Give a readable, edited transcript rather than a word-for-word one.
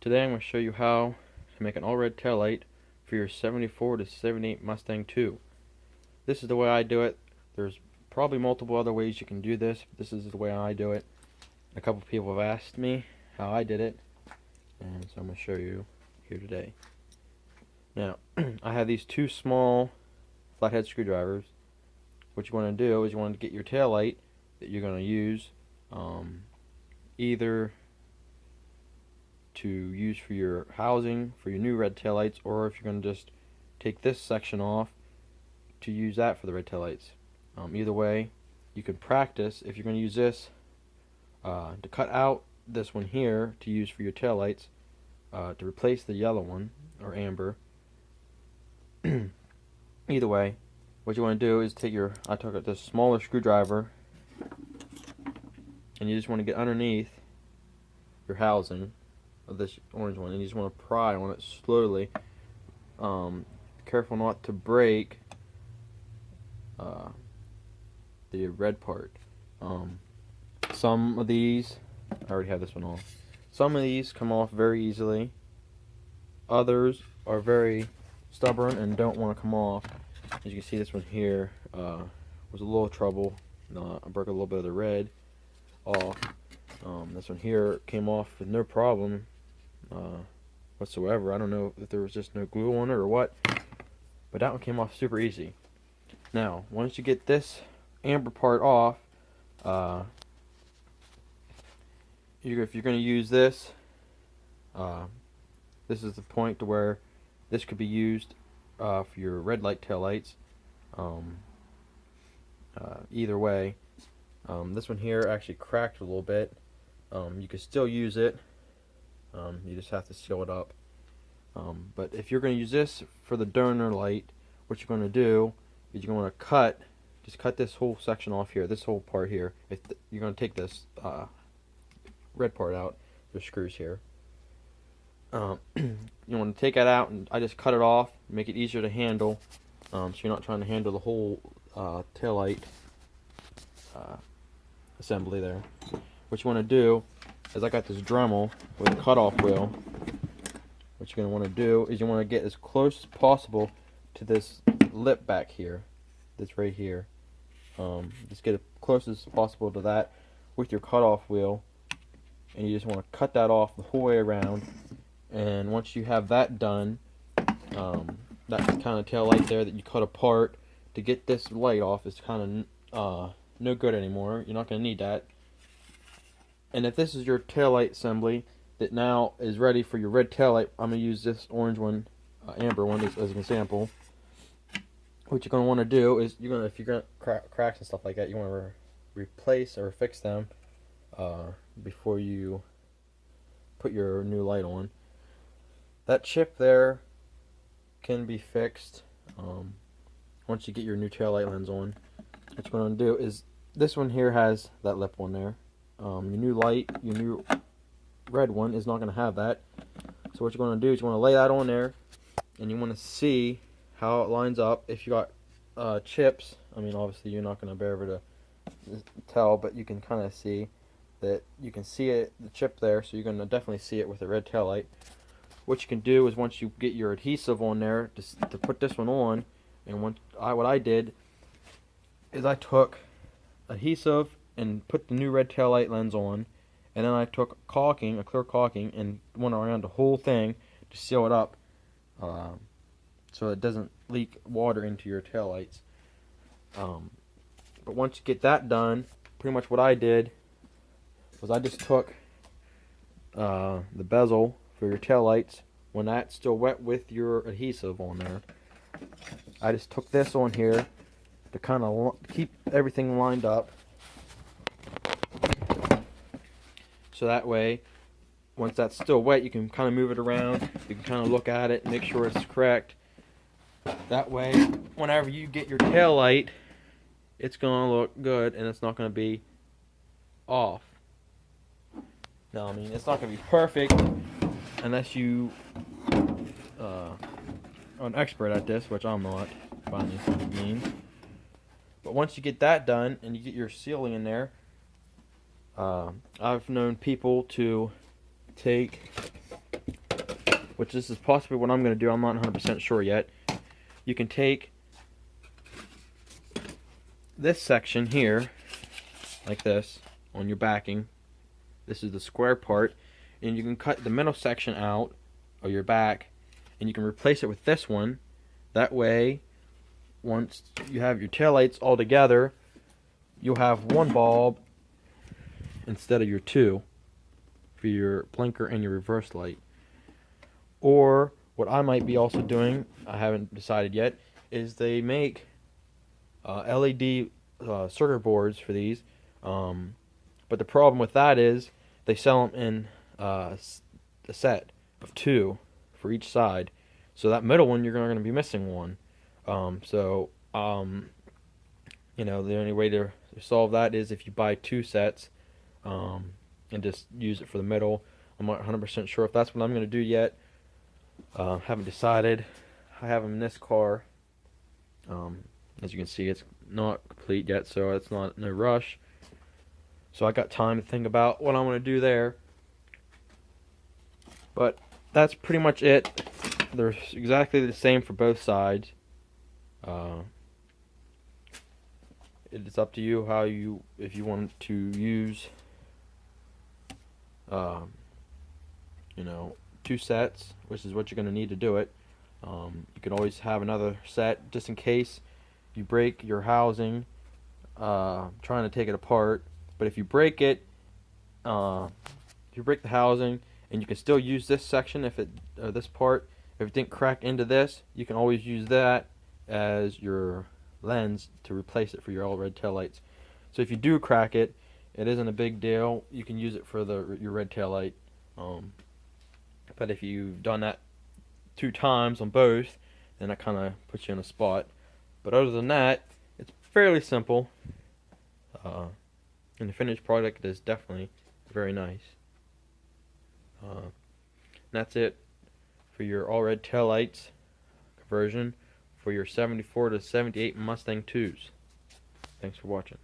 Today I'm going to show you how to make an all-red taillight for your 74 to 78 Mustang 2. This is the way I do it. There's probably multiple other ways you can do this, but this is the way I do it. A couple people have asked me how I did it, and so I'm going to show you here today. Now, I have these two small flathead screwdrivers. What you want to do is you want to get your taillight that you're going to use either to use for your housing for your new red taillights, or if you're going to just take this section off to use that for the red taillights. Either way, you can practice if you're going to use this to cut out this one here to use for your taillights to replace the yellow one or amber. Either way, what you want to do is take your, I took this smaller screwdriver, and you just want to get underneath your housing of this orange one, and you just want to pry on it slowly. Careful not to break the red part. Some of these, I already have this one off. Some of these come off very easily. Others are very stubborn and don't want to come off. As you can see, this one here was a little trouble. I broke a little bit of the red off. This one here came off with no problem whatsoever. I don't know if there was just no glue on it or what, but that one came off super easy. Now, once you get this amber part off, if you're going to use this, this is the point to where this could be used for your red light tail lights. Either way, this one here actually cracked a little bit. You can still use it. You just have to seal it up. But if you're going to use this for the donor light, what you're going to do is you're going to just cut this whole section off here, this whole part here. You're going to take this red part out, the screws here. You want to take that out, and I just cut it off, make it easier to handle, so you're not trying to handle the whole tail light assembly there. What you want to do is, I got this Dremel with a cutoff wheel. What you're going to want to do is you want to get as close as possible to this lip back here, this right here. Just get as close as possible to that with your cutoff wheel, and you just want to cut that off the whole way around. And once you have that done, that kind of tail light there that you cut apart to get this light off is kind of no good anymore. You're not going to need that. And if this is your tail light assembly that now is ready for your red tail light, I'm going to use this orange one, amber one, as an example. What you're going to want to do is, if you're going to cracks and stuff like that, you want to replace or fix them before you put your new light on. That chip there can be fixed once you get your new tail light lens on. What you're going to do is, this one here has that lip on there. Your new light, your new red one, is not going to have that. So what you're going to do is you want to lay that on there, and you want to see how it lines up. If you got chips, I mean, obviously you're not going to be able to tell, but you can kind of see that. You can see it, the chip there, so you're going to definitely see it with the red tail light. What you can do is, once you get your adhesive on there to put this one on, and what I did is I took adhesive and put the new red tail light lens on, and then I took caulking, a clear caulking, and went around the whole thing to seal it up so it doesn't leak water into your tail lights. But once you get that done, pretty much what I did was I just took the bezel for your tail lights, when that's still wet with your adhesive on there. I just took this on here to kind of keep everything lined up, so that way, once that's still wet, you can kind of move it around. You can kind of look at it and make sure it's correct. That way, whenever you get your tail light, it's going to look good and it's not going to be off. Now, I mean, it's not going to be perfect unless you are an expert at this, which I'm not by any means. But once you get that done and you get your sealing in there, I've known people to take which this is possibly what I'm going to do, I'm not 100% sure yet, you can take this section here, like this, on your backing. This is the square part, and you can cut the middle section out of your back, and you can replace it with this one. That way, once you have your taillights all together, you'll have one bulb instead of your two for your blinker and your reverse light. Or what I might be also doing, I haven't decided yet, is they make LED circuit boards for these. But the problem with that is they sell them in a set of two for each side. So that middle one, you're going to be missing one. You know, the only way to solve that is if you buy two sets and just use it for the middle. I'm not 100% sure if that's what I'm going to do yet. Haven't decided. I have them in this car. As you can see, it's not complete yet, so it's not no rush. So I got time to think about what I want to do there. But that's pretty much it. They're exactly the same for both sides. It's up to you how if you want to use you know, two sets, which is what you're going to need to do it. You can always have another set just in case you break your housing trying to take it apart. But if you break it, if you break the housing, and you can still use this section if this part, if it didn't crack into this, you can always use that as your lens to replace it for your all red taillights. So if you do crack it, it isn't a big deal. You can use it for your red taillight. But if you've done that 2 times on both, then that kind of puts you in a spot. But other than that, it's fairly simple. And the finished product is definitely very nice. And that's it for your all red taillights conversion for your 74 to 78 Mustang 2s. Thanks for watching.